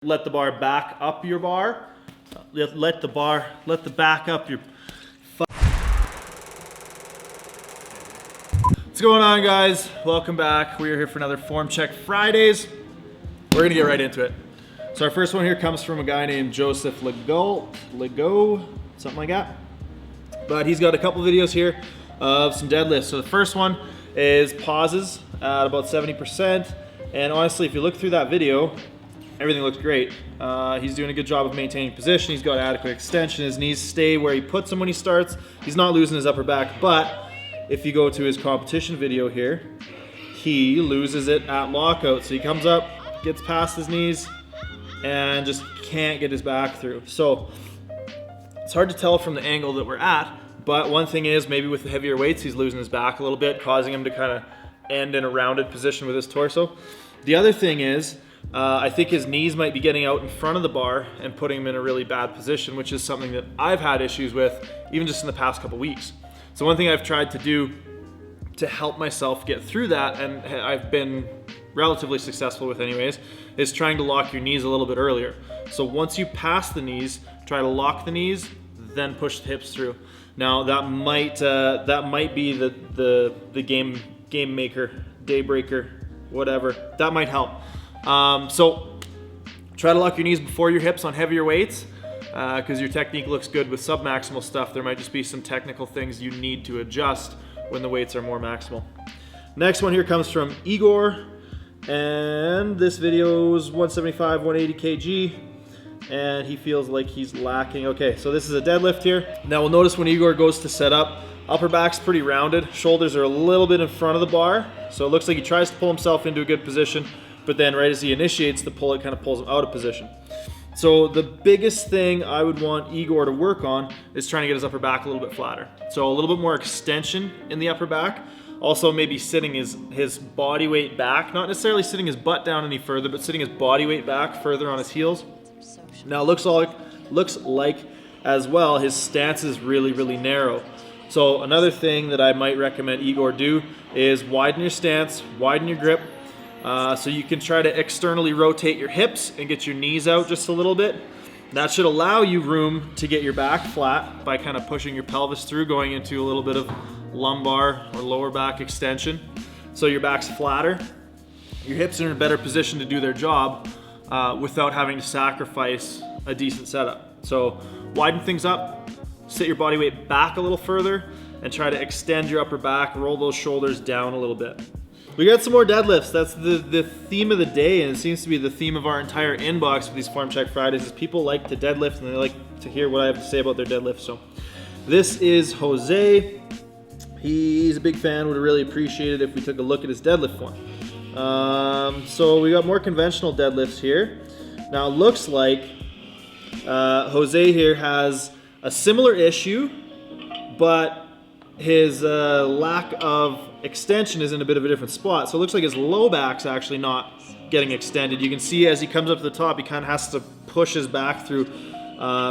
Let the bar back up your bar. Let the back up your. What's going on, guys? Welcome back. We are here for another Form Check Fridays. We're gonna get right into it. So our first one here comes from a guy named Joseph Legault, something like that. But he's got a couple videos here of some deadlifts. So the first one is pauses at about 70%. And honestly, if you look through that video, everything looks great. He's doing a good job of maintaining position. He's got adequate extension. His knees stay where he puts them when he starts. He's not losing his upper back, but if you go to his competition video here, he loses it at lockout. So he comes up, gets past his knees, and just can't get his back through. So it's hard to tell from the angle that we're at, but one thing is maybe with the heavier weights, he's losing his back a little bit, causing him to kind of end in a rounded position with his torso. The other thing is, I think his knees might be getting out in front of the bar and putting him in a really bad position, which is something that I've had issues with even just in the past couple weeks. So one thing I've tried to do to help myself get through that, and I've been relatively successful with anyways, is trying to lock your knees a little bit earlier. So once you pass the knees, try to lock the knees, then push the hips through. Now that might be the game maker, day breaker, whatever. That might help. So try to lock your knees before your hips on heavier weights, because your technique looks good with submaximal stuff. There might just be some technical things you need to adjust when the weights are more maximal. Next one here comes from Igor, and this video is 175, 180 kg, and he feels like he's lacking. Okay, so this is a deadlift here. Now we'll notice when Igor goes to set up, upper back's pretty rounded, shoulders are a little bit in front of the bar, so it looks like he tries to pull himself into a good position, but then right as he initiates the pull, it kind of pulls him out of position. So the biggest thing I would want Igor to work on is trying to get his upper back a little bit flatter. So a little bit more extension in the upper back. Also maybe sitting his body weight back, not necessarily sitting his butt down any further, but sitting his body weight back further on his heels. Now it looks like as well his stance is really, really narrow. So another thing that I might recommend Igor do is widen your stance, widen your grip, so you can try to externally rotate your hips and get your knees out just a little bit. That should allow you room to get your back flat by kind of pushing your pelvis through, going into a little bit of lumbar or lower back extension. So your back's flatter, your hips are in a better position to do their job without having to sacrifice a decent setup. So widen things up, sit your body weight back a little further, and try to extend your upper back, roll those shoulders down a little bit. We got some more deadlifts. That's the theme of the day, and it seems to be the theme of our entire inbox with these Form Check Fridays is people like to deadlift and they like to hear what I have to say about their deadlift. So this is Jose. He's a big fan, would really appreciate it if we took a look at his deadlift form. So we got more conventional deadlifts here. Now it looks like Jose here has a similar issue, but his lack of extension is in a bit of a different spot. So it looks like his low back's actually not getting extended. You can see as he comes up to the top, he kind of has to push his back through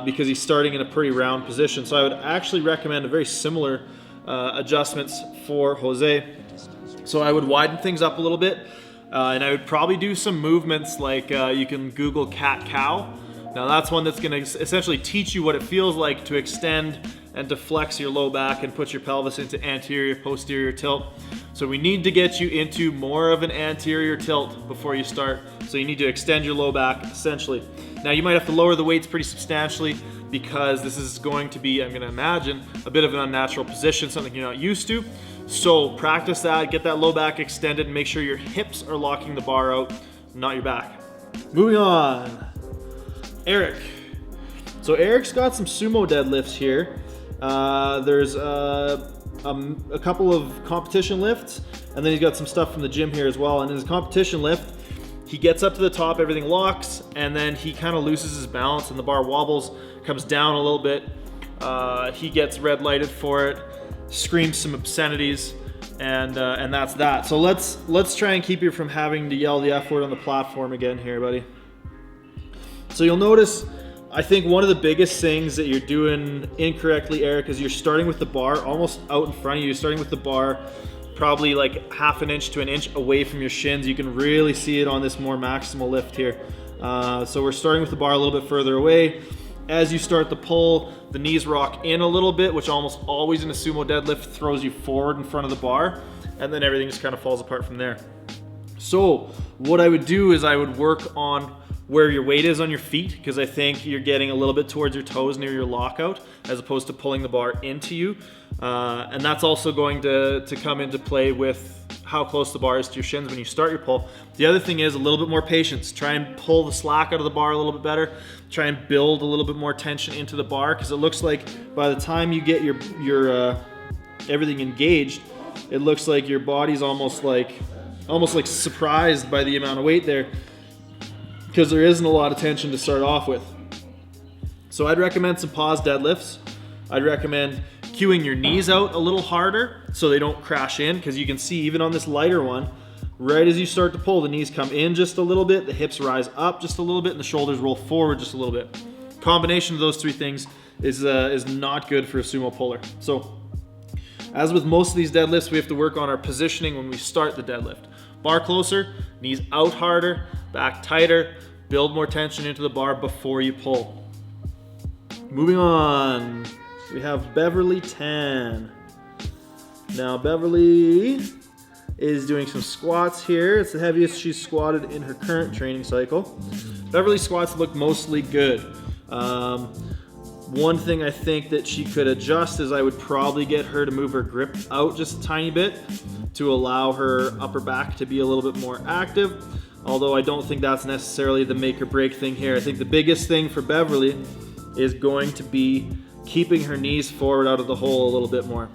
because he's starting in a pretty round position. So I would actually recommend a very similar adjustments for Jose. So I would widen things up a little bit, and I would probably do some movements like you can Google cat-cow. Now that's one that's going to essentially teach you what it feels like to extend and to flex your low back and put your pelvis into anterior, posterior tilt. So we need to get you into more of an anterior tilt before you start. So you need to extend your low back essentially. Now you might have to lower the weights pretty substantially because this is going to be, I'm going to imagine, a bit of an unnatural position, something you're not used to. So practice that, get that low back extended, and make sure your hips are locking the bar out, not your back. Moving on, Eric. So Eric's got some sumo deadlifts here. There's a couple of competition lifts, and then he's got some stuff from the gym here as well. And in his competition lift, he gets up to the top, everything locks, and then he kind of loses his balance and the bar wobbles, comes down a little bit. He gets red lighted for it, screams some obscenities, and that's that. So let's try and keep you from having to yell the F word on the platform again here, buddy. So you'll notice, I think one of the biggest things that you're doing incorrectly, Eric, is you're starting with the bar almost out in front of you. You're starting with the bar probably like half an inch to an inch away from your shins. You can really see it on this more maximal lift here. So we're starting with the bar a little bit further away. As you start the pull, the knees rock in a little bit, which almost always in a sumo deadlift throws you forward in front of the bar, and then everything just kind of falls apart from there. So what I would do is I would work on where your weight is on your feet, because I think you're getting a little bit towards your toes near your lockout as opposed to pulling the bar into you. And that's also going to come into play with how close the bar is to your shins when you start your pull. The other thing is a little bit more patience. Try and pull the slack out of the bar a little bit better. Try and build a little bit more tension into the bar, because it looks like by the time you get your everything engaged, it looks like your body's almost like surprised by the amount of weight there, because there isn't a lot of tension to start off with. So I'd recommend some pause deadlifts. I'd recommend cueing your knees out a little harder so they don't crash in, because you can see even on this lighter one, right as you start to pull, the knees come in just a little bit, the hips rise up just a little bit, and the shoulders roll forward just a little bit. Combination of those three things is not good for a sumo puller. So as with most of these deadlifts, we have to work on our positioning when we start the deadlift. Bar closer, knees out harder, back tighter, build more tension into the bar before you pull. Moving on, we have Beverly 10. Now Beverly is doing some squats here. It's the heaviest she's squatted in her current training cycle. Beverly's squats look mostly good. One thing I think that she could adjust is I would probably get her to move her grip out just a tiny bit to allow her upper back to be a little bit more active. Although I don't think that's necessarily the make or break thing here. I think the biggest thing for Beverly is going to be keeping her knees forward out of the hole a little bit more.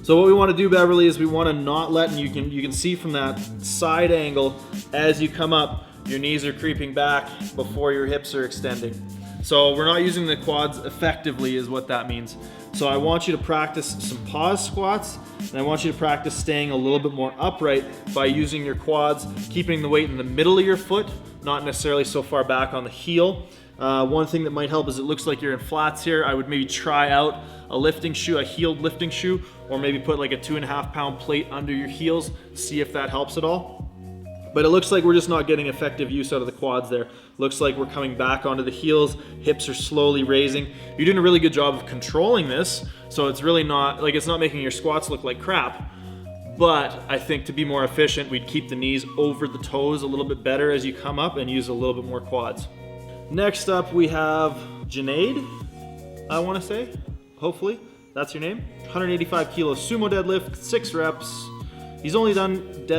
So what we want to do, Beverly, is we want to not let, and you can see from that side angle as you come up, your knees are creeping back before your hips are extending. So we're not using the quads effectively is what that means. So I want you to practice some pause squats, and I want you to practice staying a little bit more upright by using your quads, keeping the weight in the middle of your foot, not necessarily so far back on the heel. One thing that might help is it looks like you're in flats here. I would maybe try out a lifting shoe, a heeled lifting shoe, or maybe put like a 2.5 pound plate under your heels, see if that helps at all. But it looks like we're just not getting effective use out of the quads there. Looks like we're coming back onto the heels, hips are slowly raising. You're doing a really good job of controlling this, so it's really not, like it's not making your squats look like crap. But I think to be more efficient, we'd keep the knees over the toes a little bit better as you come up and use a little bit more quads. Next up we have Junaid, I wanna say, hopefully, that's your name. 185 kilo sumo deadlift, 6 reps. He's only started to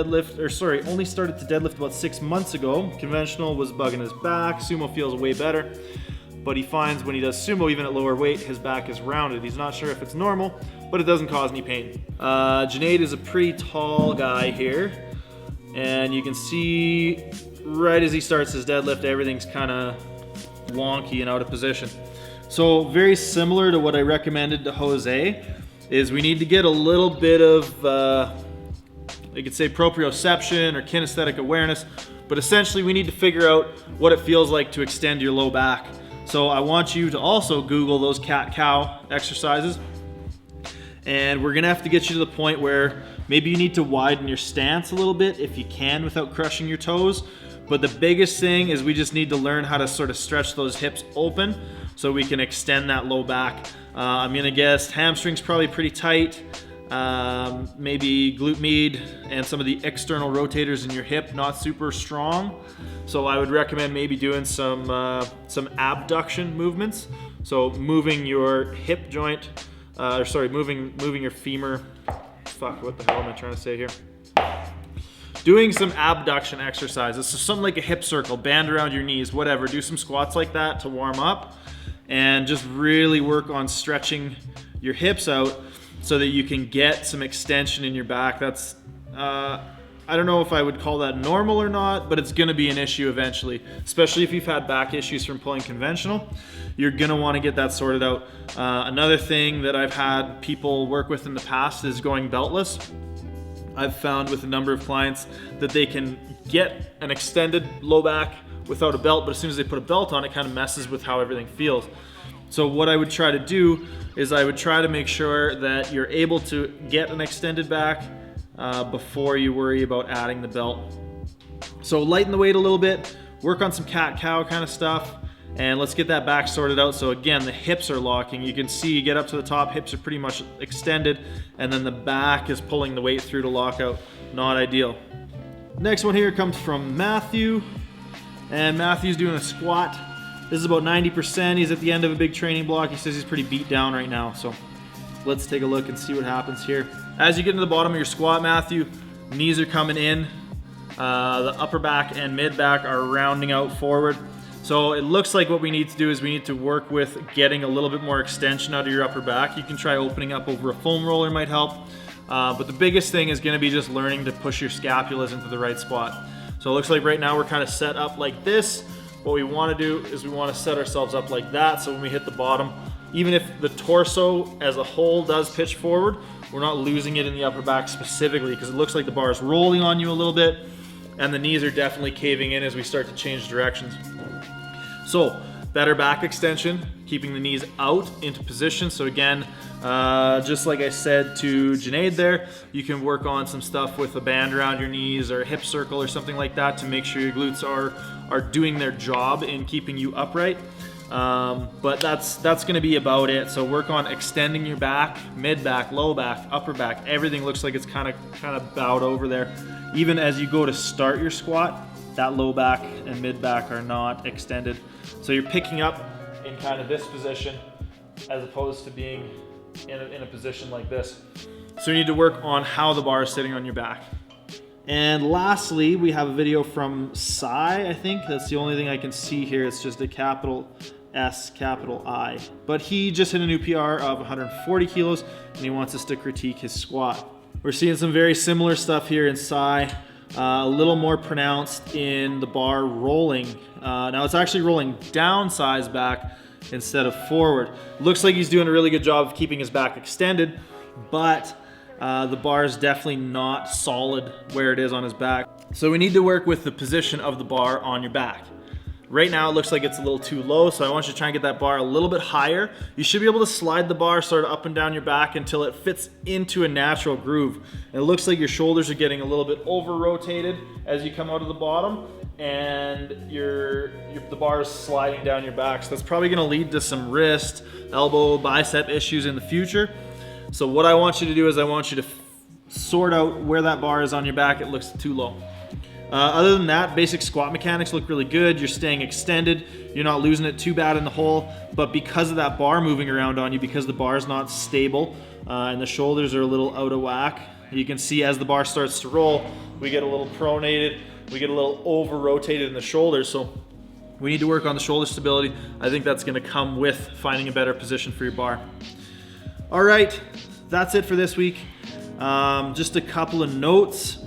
deadlift about 6 months ago. Conventional was bugging his back, sumo feels way better. But he finds when he does sumo, even at lower weight, his back is rounded. He's not sure if it's normal, but it doesn't cause any pain. Junaid is a pretty tall guy here. And you can see right as he starts his deadlift, everything's kind of wonky and out of position. So very similar to what I recommended to Jose, is we need to get a little bit of, you could say proprioception or kinesthetic awareness, but essentially we need to figure out what it feels like to extend your low back. So I want you to also Google those cat-cow exercises, and we're gonna have to get you to the point where maybe you need to widen your stance a little bit if you can without crushing your toes. But the biggest thing is we just need to learn how to sort of stretch those hips open so we can extend that low back. I'm gonna guess hamstrings probably pretty tight, maybe glute med and some of the external rotators in your hip not super strong. So I would recommend maybe doing some abduction movements. So moving your hip joint, moving your femur. Fuck, what the hell am I trying to say here? Doing some abduction exercises. So something like a hip circle, band around your knees, whatever. Do some squats like that to warm up and just really work on stretching your hips out so that you can get some extension in your back. That's, I don't know if I would call that normal or not, but it's gonna be an issue eventually, especially if you've had back issues from pulling conventional. You're gonna wanna get that sorted out. Another thing that I've had people work with in the past is going beltless. I've found with a number of clients that they can get an extended low back without a belt, but as soon as they put a belt on, it kind of messes with how everything feels. So what I would try to do is I would try to make sure that you're able to get an extended back before you worry about adding the belt. So lighten the weight a little bit, work on some cat-cow kind of stuff, and let's get that back sorted out. So again, the hips are locking. You can see you get up to the top, hips are pretty much extended, and then the back is pulling the weight through to lock out. Not ideal. Next one here comes from Matthew, and Matthew's doing a squat. This is about 90%. He's at the end of a big training block. He says he's pretty beat down right now. So let's take a look and see what happens here. As you get to the bottom of your squat, Matthew, knees are coming in. The upper back and mid back are rounding out forward. So it looks like what we need to do is we need to work with getting a little bit more extension out of your upper back. You can try opening up over a foam roller, might help. But the biggest thing is gonna be just learning to push your scapulas into the right spot. So it looks like right now we're kind of set up like this. What we wanna do is we wanna set ourselves up like that, so when we hit the bottom, even if the torso as a whole does pitch forward, we're not losing it in the upper back specifically, because it looks like the bar is rolling on you a little bit, and the knees are definitely caving in as we start to change directions. So better back extension, keeping the knees out into position. So again, just like I said to Junaid there, you can work on some stuff with a band around your knees or a hip circle or something like that to make sure your glutes are doing their job in keeping you upright. But that's gonna be about it. So work on extending your back, mid back, low back, upper back. Everything looks like it's kind of bowed over there. Even as you go to start your squat, that low back and mid back are not extended. So you're picking up in kind of this position as opposed to being in a position like this. So you need to work on how the bar is sitting on your back. And lastly, we have a video from Sai, I think. That's the only thing I can see here. It's just a capital S, capital I. But he just hit a new PR of 140 kilos, and he wants us to critique his squat. We're seeing some very similar stuff here in Sai. A little more pronounced in the bar rolling. Now it's actually rolling down Sai's back instead of forward. Looks like he's doing a really good job of keeping his back extended, but the bar is definitely not solid where it is on his back. So we need to work with the position of the bar on your back. Right now it looks like it's a little too low, so I want you to try and get that bar a little bit higher. You should be able to slide the bar sort of up and down your back until it fits into a natural groove. And it looks like your shoulders are getting a little bit over-rotated as you come out of the bottom, and the bar is sliding down your back. So that's probably gonna lead to some wrist, elbow, bicep issues in the future. So what I want you to do is I want you to sort out where that bar is on your back. It looks too low. Other than that, basic squat mechanics look really good. You're staying extended. You're not losing it too bad in the hole. But because of that bar moving around on you, because the bar is not stable and the shoulders are a little out of whack, you can see as the bar starts to roll, we get a little pronated, we get a little over-rotated in the shoulders. So we need to work on the shoulder stability. I think that's gonna come with finding a better position for your bar. All right, that's it for this week. Just a couple of notes.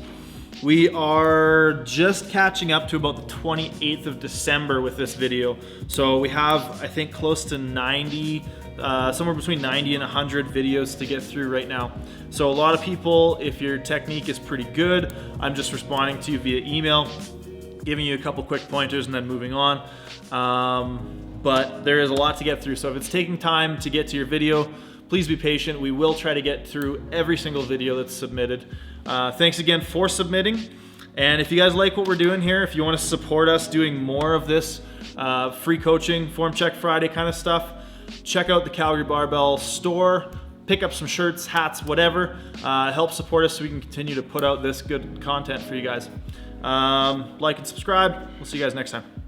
We are just catching up to about the 28th of December with this video. So we have, I think, close to 90, somewhere between 90 and 100 videos to get through right now. So a lot of people, if your technique is pretty good, I'm just responding to you via email, giving you a couple quick pointers and then moving on. But there is a lot to get through. So if it's taking time to get to your video, please be patient. We will try to get through every single video that's submitted. Thanks again for submitting. And if you guys like what we're doing here, if you want to support us doing more of this free coaching, Form Check Friday kind of stuff, check out the Calgary Barbell store, pick up some shirts, hats, whatever. Help support us so we can continue to put out this good content for you guys. Like and subscribe. We'll see you guys next time.